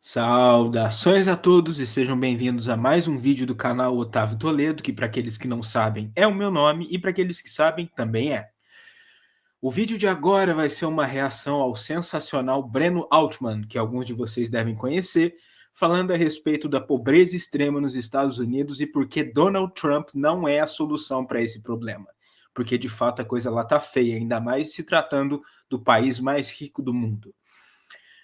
Saudações a todos e sejam bem-vindos a mais um vídeo do canal Otávio Toledo, que para aqueles que não sabem é o meu nome e para aqueles que sabem também é. O vídeo de agora vai ser uma reação ao sensacional Breno Altman, que alguns de vocês devem conhecer, falando a respeito da pobreza extrema nos Estados Unidos e por que Donald Trump não é a solução para esse problema. Porque de fato a coisa lá tá feia, ainda mais se tratando do país mais rico do mundo.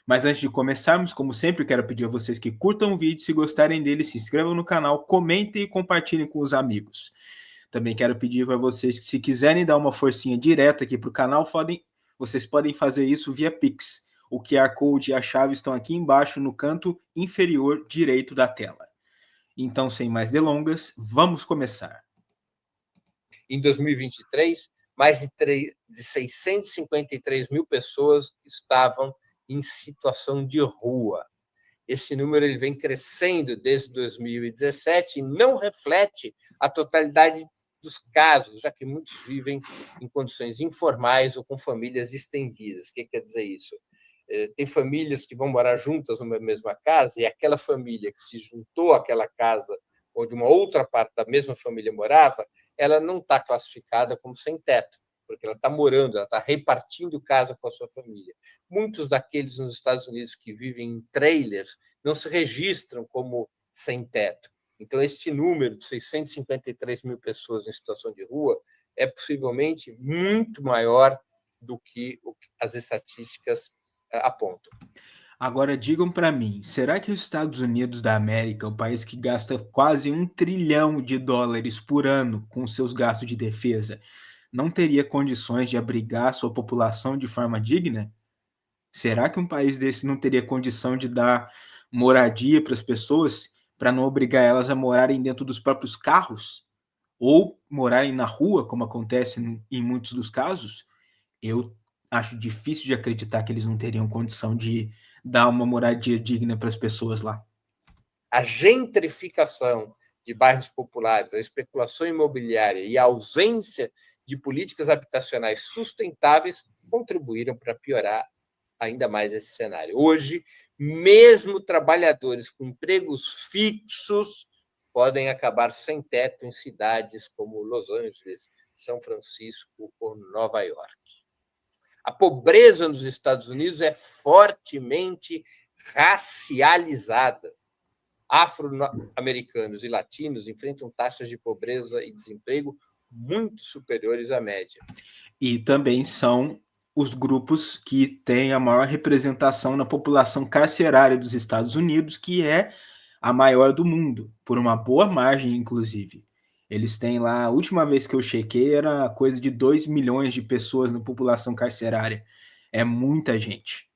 Mas antes de começarmos, como sempre, quero pedir a vocês que curtam o vídeo, se gostarem dele, se inscrevam no canal, comentem e compartilhem com os amigos. Também quero pedir para vocês que, se quiserem dar uma forcinha direta aqui para o canal, vocês podem fazer isso via Pix. O QR Code e a chave estão aqui embaixo no canto inferior direito da tela. Então, sem mais delongas, vamos começar. Em 2023, mais de 653 mil pessoas estavam em situação de rua. Esse número ele vem crescendo desde 2017 e não reflete a totalidade dos casos, já que muitos vivem em condições informais ou com famílias estendidas. O que quer dizer isso? Tem famílias que vão morar juntas numa mesma casa e aquela família que se juntou àquela casa onde uma outra parte da mesma família morava, ela não está classificada como sem teto, porque ela está morando, ela está repartindo casa com a sua família. Muitos daqueles nos Estados Unidos que vivem em trailers não se registram como sem teto. Então, este número de 653 mil pessoas em situação de rua é possivelmente muito maior do que as estatísticas apontam. Agora digam para mim, será que os Estados Unidos da América, o país que gasta quase $1 trilhão por ano com seus gastos de defesa, não teria condições de abrigar sua população de forma digna? Será que um país desse não teria condição de dar moradia para as pessoas, para não obrigar elas a morarem dentro dos próprios carros? Ou morarem na rua, como acontece em muitos dos casos? Eu acho difícil de acreditar que eles não teriam condição de dar uma moradia digna para as pessoas lá. A gentrificação de bairros populares, a especulação imobiliária e a ausência de políticas habitacionais sustentáveis contribuíram para piorar ainda mais esse cenário. Hoje, mesmo trabalhadores com empregos fixos podem acabar sem teto em cidades como Los Angeles, São Francisco ou Nova York. A pobreza nos Estados Unidos é fortemente racializada. Afro-americanos e latinos enfrentam taxas de pobreza e desemprego muito superiores à média. E também são os grupos que têm a maior representação na população carcerária dos Estados Unidos, que é a maior do mundo, por uma boa margem, inclusive. Eles têm lá, a última vez que eu chequei, era coisa de 2 milhões de pessoas na população carcerária. É muita gente.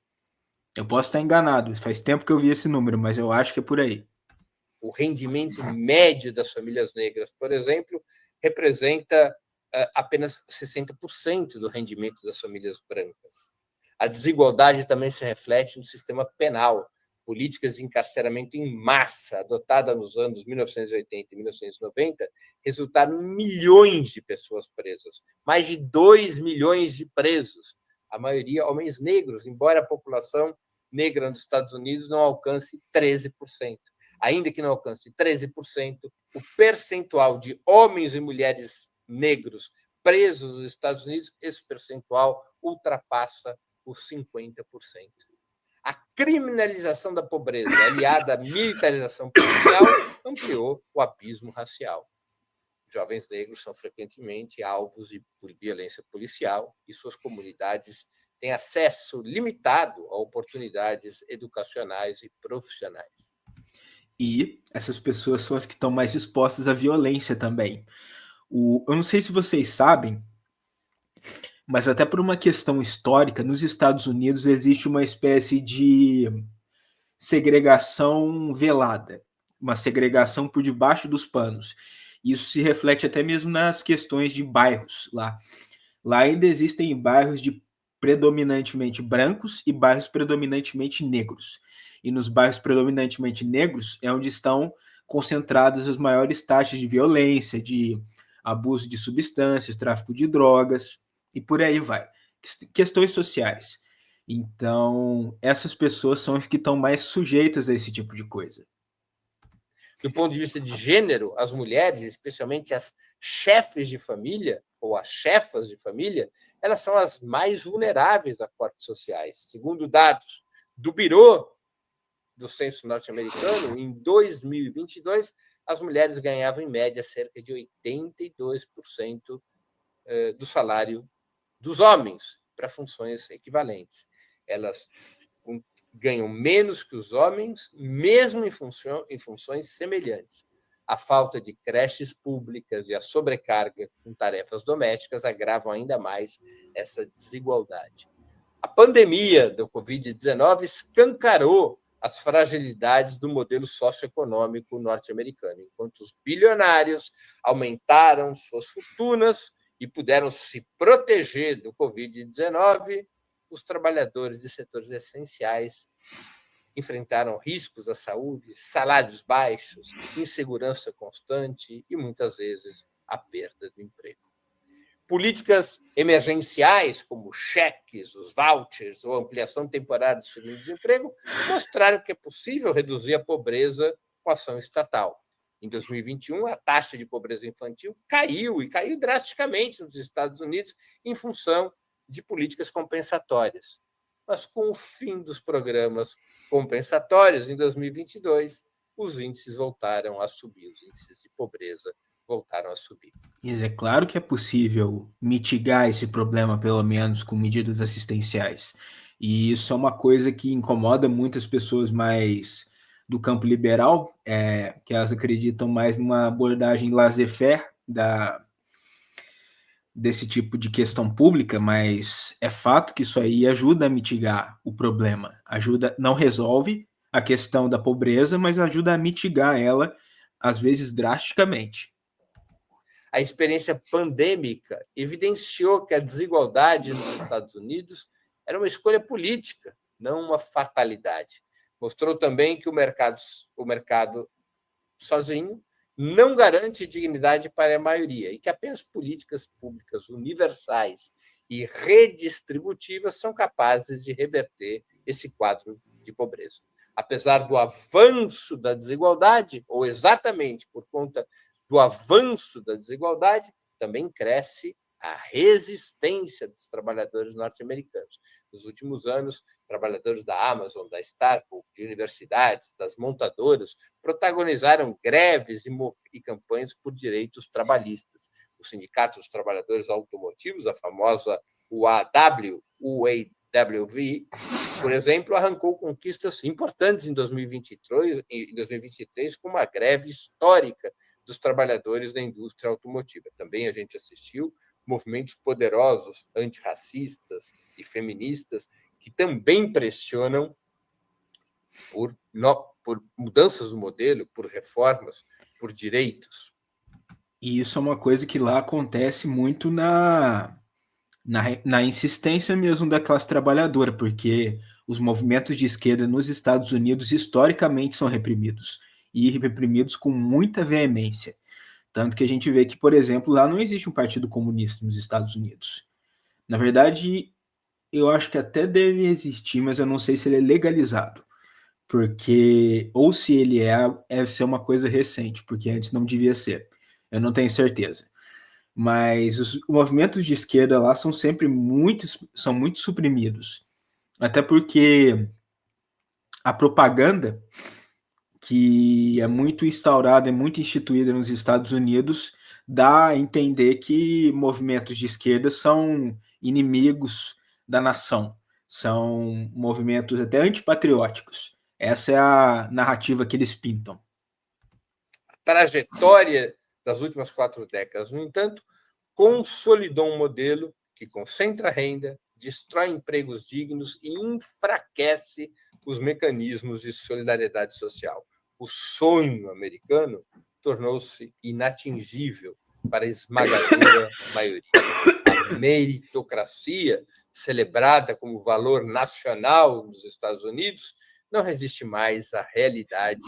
Eu posso estar enganado, faz tempo que eu vi esse número, mas eu acho que é por aí. O rendimento médio das famílias negras, por exemplo, representa apenas 60% do rendimento das famílias brancas. A desigualdade também se reflete no sistema penal. Políticas de encarceramento em massa, adotadas nos anos 1980 e 1990, resultaram em milhões de pessoas presas, mais de 2 milhões de presos, a maioria homens negros, embora a população negra nos Estados Unidos não alcance 13%. Ainda que não alcance 13%, o percentual de homens e mulheres negros presos nos Estados Unidos, esse percentual ultrapassa os 50%. A criminalização da pobreza, aliada à militarização policial, ampliou o abismo racial. Jovens negros são frequentemente alvos de violência policial e suas comunidades têm acesso limitado a oportunidades educacionais e profissionais. E essas pessoas são as que estão mais expostas à violência também. Eu não sei se vocês sabem, mas até por uma questão histórica, nos Estados Unidos existe uma espécie de segregação velada, uma segregação por debaixo dos panos. Isso se reflete até mesmo nas questões de bairros lá. Lá ainda existem bairros de predominantemente brancos e bairros predominantemente negros. E nos bairros predominantemente negros é onde estão concentradas as maiores taxas de violência, de abuso de substâncias, tráfico de drogas e por aí vai. Questões sociais. Então, essas pessoas são as que estão mais sujeitas a esse tipo de coisa. Do ponto de vista de gênero, as mulheres, especialmente as chefes de família ou as chefas de família, elas são as mais vulneráveis a cortes sociais. Segundo dados do Bureau do Censo norte-americano, em 2022, as mulheres ganhavam, em média, cerca de 82% do salário dos homens para funções equivalentes. Elas ganham menos que os homens, mesmo em funções semelhantes. A falta de creches públicas e a sobrecarga com tarefas domésticas agravam ainda mais essa desigualdade. A pandemia do Covid-19 escancarou as fragilidades do modelo socioeconômico norte-americano. Enquanto os bilionários aumentaram suas fortunas e puderam se proteger do Covid-19, os trabalhadores de setores essenciais enfrentaram riscos à saúde, salários baixos, insegurança constante e, muitas vezes, a perda do emprego. Políticas emergenciais, como cheques, os vouchers ou ampliação temporária do seguro-desemprego, mostraram que é possível reduzir a pobreza com ação estatal. Em 2021, a taxa de pobreza infantil caiu, e caiu drasticamente nos Estados Unidos, em função de políticas compensatórias. Mas, com o fim dos programas compensatórios, em 2022, os índices voltaram a subir, os índices de pobreza voltaram a subir. Mas é claro que é possível mitigar esse problema, pelo menos com medidas assistenciais. E isso é uma coisa que incomoda muitas pessoas mais do campo liberal, que elas acreditam mais numa abordagem laissez-faire desse tipo de questão pública, mas é fato que isso aí ajuda a mitigar o problema. Ajuda, não resolve a questão da pobreza, mas ajuda a mitigar ela, às vezes drasticamente. A experiência pandêmica evidenciou que a desigualdade nos Estados Unidos era uma escolha política, não uma fatalidade. Mostrou também que o mercado sozinho não garante dignidade para a maioria e que apenas políticas públicas universais e redistributivas são capazes de reverter esse quadro de pobreza. Apesar do avanço da desigualdade, ou exatamente por conta do avanço da desigualdade, também cresce a resistência dos trabalhadores norte-americanos. Nos últimos anos, trabalhadores da Amazon, da Starbucks, de universidades, das montadoras, protagonizaram greves e campanhas por direitos trabalhistas. O Sindicato dos Trabalhadores Automotivos, a famosa UAW, por exemplo, arrancou conquistas importantes em 2023 com uma greve histórica dos trabalhadores da indústria automotiva. Também a gente assistiu movimentos poderosos, antirracistas e feministas, que também pressionam por mudanças no modelo, por reformas, por direitos. E isso é uma coisa que lá acontece muito na insistência mesmo da classe trabalhadora, porque os movimentos de esquerda nos Estados Unidos historicamente são reprimidos, e reprimidos com muita veemência. Tanto que a gente vê que, por exemplo, lá não existe um partido comunista nos Estados Unidos. Na verdade, eu acho que até deve existir, mas eu não sei se ele é legalizado. Porque, ou se ele deve ser uma coisa recente, porque antes não devia ser. Eu não tenho certeza. Mas os movimentos de esquerda lá são sempre muito suprimidos. Até porque a propaganda que é muito instaurada, é muito instituída nos Estados Unidos, dá a entender que movimentos de esquerda são inimigos da nação, são movimentos até antipatrióticos. Essa é a narrativa que eles pintam. A trajetória das últimas 4 décadas, no entanto, consolidou um modelo que concentra renda, destrói empregos dignos e enfraquece os mecanismos de solidariedade social. O sonho americano tornou-se inatingível para a esmagadora maioria. A meritocracia, celebrada como valor nacional nos Estados Unidos, não resiste mais à realidade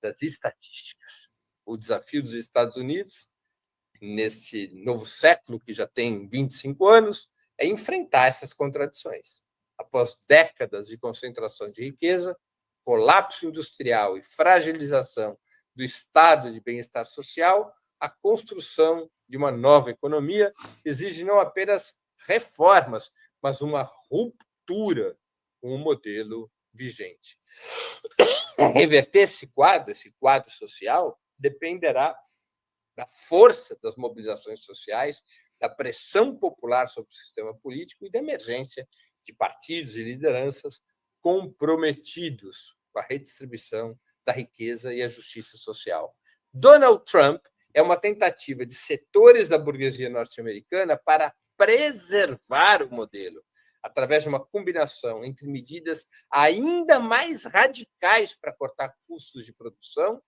das estatísticas. O desafio dos Estados Unidos, neste novo século, que já tem 25 anos, é enfrentar essas contradições. após décadas de concentração de riqueza, colapso industrial e fragilização do estado de bem-estar social, a construção de uma nova economia exige não apenas reformas, mas uma ruptura com o modelo vigente. Reverter esse quadro social, dependerá da força das mobilizações sociais, da pressão popular sobre o sistema político e da emergência de partidos e lideranças comprometidos com a redistribuição da riqueza e a justiça social. Donald Trump é uma tentativa de setores da burguesia norte-americana para preservar o modelo, através de uma combinação entre medidas ainda mais radicais para cortar custos de produção,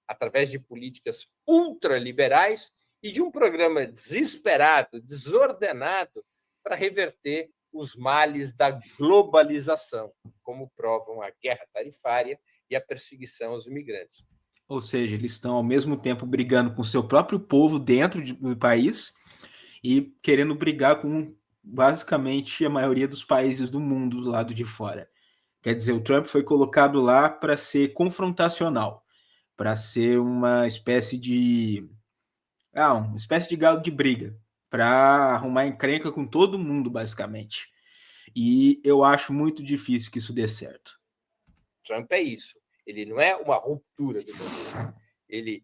através de políticas ultraliberais e de um programa desesperado, desordenado, para reverter os males da globalização, como provam a guerra tarifária e a perseguição aos imigrantes. Ou seja, eles estão ao mesmo tempo brigando com o seu próprio povo dentro do país e querendo brigar com basicamente a maioria dos países do mundo do lado de fora. Quer dizer, o Trump foi colocado lá para ser confrontacional, para ser uma espécie de galo de briga, para arrumar encrenca com todo mundo, basicamente. E eu acho muito difícil que isso dê certo. Trump é isso. Ele não é uma ruptura do modelo. Ele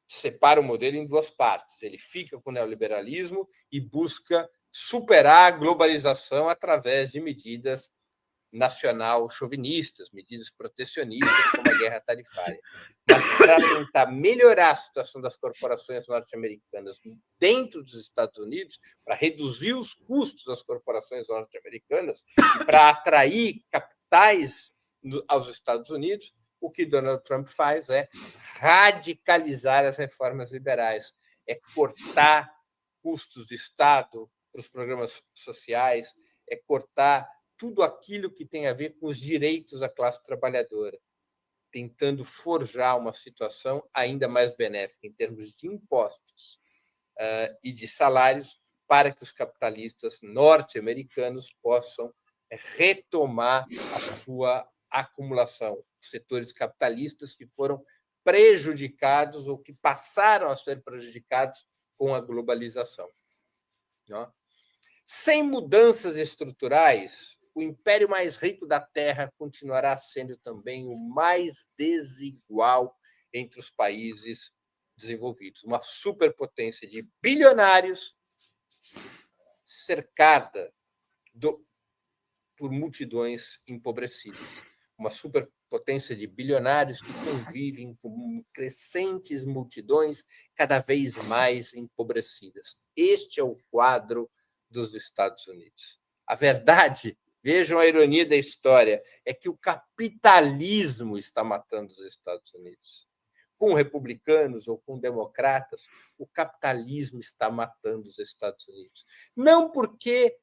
separa o modelo em duas partes. Ele fica com o neoliberalismo e busca superar a globalização através de medidas nacional-chauvinistas, medidas protecionistas, como a guerra tarifária. Mas para tentar melhorar a situação das corporações norte-americanas dentro dos Estados Unidos, para reduzir os custos das corporações norte-americanas e para atrair capitais aos Estados Unidos, o que Donald Trump faz é radicalizar as reformas liberais, é cortar custos do Estado para os programas sociais, é cortar tudo aquilo que tem a ver com os direitos da classe trabalhadora, tentando forjar uma situação ainda mais benéfica em termos de impostos e de salários para que os capitalistas norte-americanos possam retomar a sua acumulação. Os setores capitalistas que foram prejudicados ou que passaram a ser prejudicados com a globalização. Não? Sem mudanças estruturais, o império mais rico da Terra continuará sendo também o mais desigual entre os países desenvolvidos. Uma superpotência de bilionários cercada por multidões empobrecidas. Uma superpotência de bilionários que convivem com crescentes multidões cada vez mais empobrecidas. Este é o quadro dos Estados Unidos. A verdade, vejam a ironia da história, é que o capitalismo está matando os Estados Unidos. Com republicanos ou com democratas, o capitalismo está matando os Estados Unidos. Não porque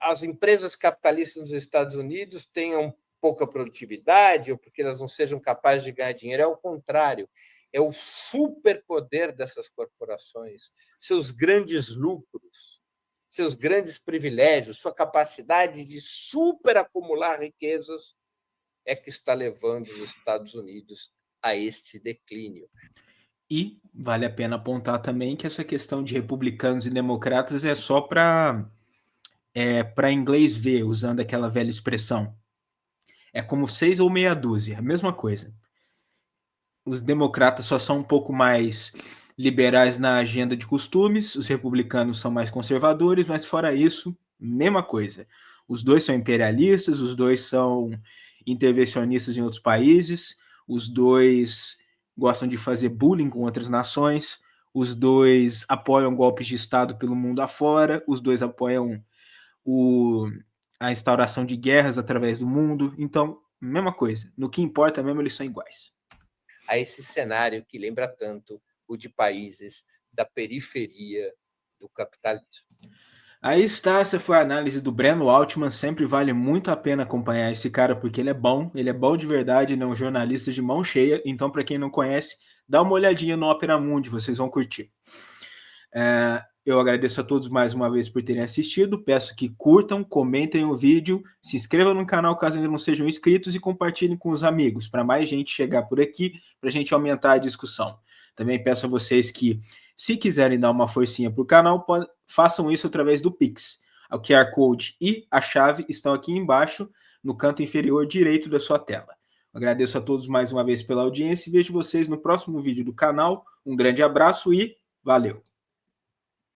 as empresas capitalistas nos Estados Unidos tenham pouca produtividade ou porque elas não sejam capazes de ganhar dinheiro, é o contrário. É o superpoder dessas corporações, seus grandes lucros, seus grandes privilégios, sua capacidade de superacumular riquezas é que está levando os Estados Unidos a este declínio. E vale a pena apontar também que essa questão de republicanos e democratas é só para inglês ver, usando aquela velha expressão. É como 6 ou meia dúzia, a mesma coisa. Os democratas só são um pouco mais liberais na agenda de costumes, os republicanos são mais conservadores, mas fora isso, mesma coisa. Os dois são imperialistas, os dois são intervencionistas em outros países, os dois gostam de fazer bullying com outras nações, os dois apoiam golpes de Estado pelo mundo afora, os dois apoiam a instauração de guerras através do mundo. Então, mesma coisa. No que importa mesmo, eles são iguais. A esse cenário que lembra tanto o de países da periferia do capitalismo. Aí está, essa foi a análise do Breno Altman. Sempre vale muito a pena acompanhar esse cara, porque ele é bom de verdade, ele é um jornalista de mão cheia. Então, para quem não conhece, dá uma olhadinha no Opera Mundi, vocês vão curtir. Eu agradeço a todos mais uma vez por terem assistido. Peço que curtam, comentem o vídeo, se inscrevam no canal caso ainda não sejam inscritos e compartilhem com os amigos, para mais gente chegar por aqui, para a gente aumentar a discussão. Também peço a vocês que, se quiserem dar uma forcinha para o canal, façam isso através do Pix. O QR Code e a chave estão aqui embaixo, no canto inferior direito da sua tela. Agradeço a todos mais uma vez pela audiência e vejo vocês no próximo vídeo do canal. Um grande abraço e valeu!